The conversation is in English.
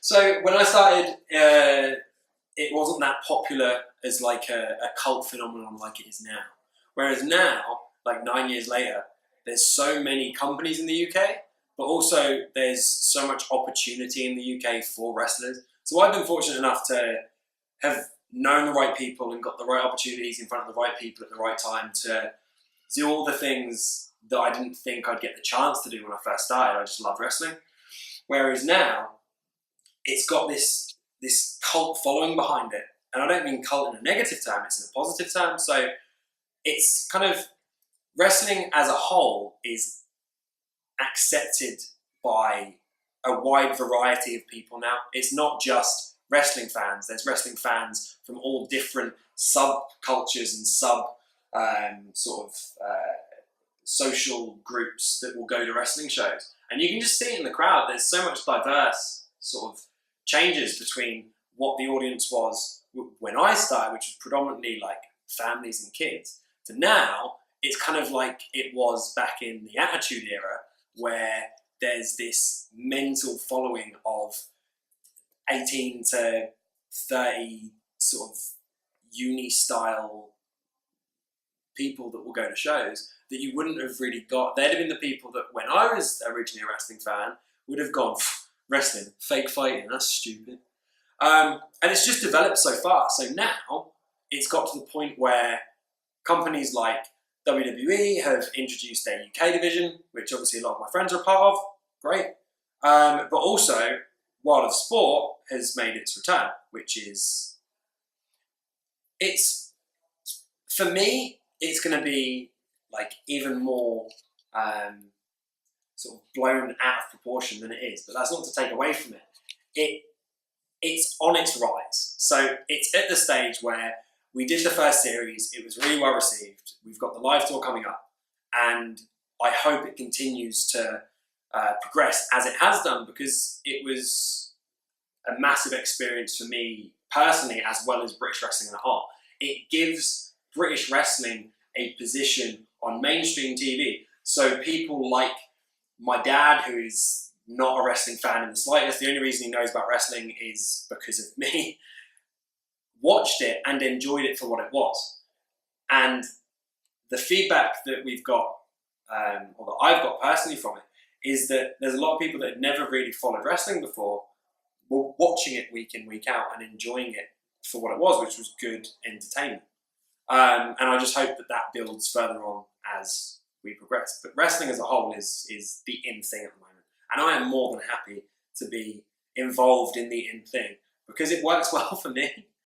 So when I started, it wasn't that popular as like a cult phenomenon like it is now. Whereas now, like 9 years later, there's so many companies in the UK, but also there's so much opportunity in the UK for wrestlers. So I've been fortunate enough to have known the right people and got the right opportunities in front of the right people at the right time to do all the things that I didn't think I'd get the chance to do when I first started. I just loved wrestling. Whereas now, it's got this cult following behind it. And I don't mean cult in a negative term, it's in a positive term. So it's kind of, wrestling as a whole is accepted by a wide variety of people now. It's not just wrestling fans. There's wrestling fans from all different subcultures and social groups that will go to wrestling shows. And you can just see it in the crowd. There's so much diverse sort of changes between what the audience was when I started, which was predominantly like families and kids, to now it's kind of like it was back in the Attitude Era, where there's this mental following of 18 to 30 sort of uni-style people that will go to shows that you wouldn't have really got. They'd have been the people that, when I was originally a wrestling fan, would have gone, wrestling, fake fighting, that's stupid. And it's just developed so far. So now it's got to the point where companies like WWE have introduced their UK division, which obviously a lot of my friends are a part of. Great. But also, World of Sport has made its return, which is, for me, it's going to be like even more sort of blown out of proportion than it is. But that's not to take away from it. It's on its rise. So it's at the stage where we did the first series, it was really well received. We've got the live tour coming up, and I hope it continues to progress as it has done, because it was a massive experience for me personally, as well as British wrestling as a whole. It gives British wrestling a position on mainstream TV. So people like my dad, who is not a wrestling fan in the slightest, the only reason he knows about wrestling is because of me, watched it and enjoyed it for what it was. And the feedback that we've got, or that I've got personally from it, is that there's a lot of people that had never really followed wrestling before were watching it week in, week out and enjoying it for what it was, which was good entertainment. And I just hope that that builds further on as we progress. But wrestling as a whole is the in thing at the moment. And I am more than happy to be involved in the in thing, because it works well for me.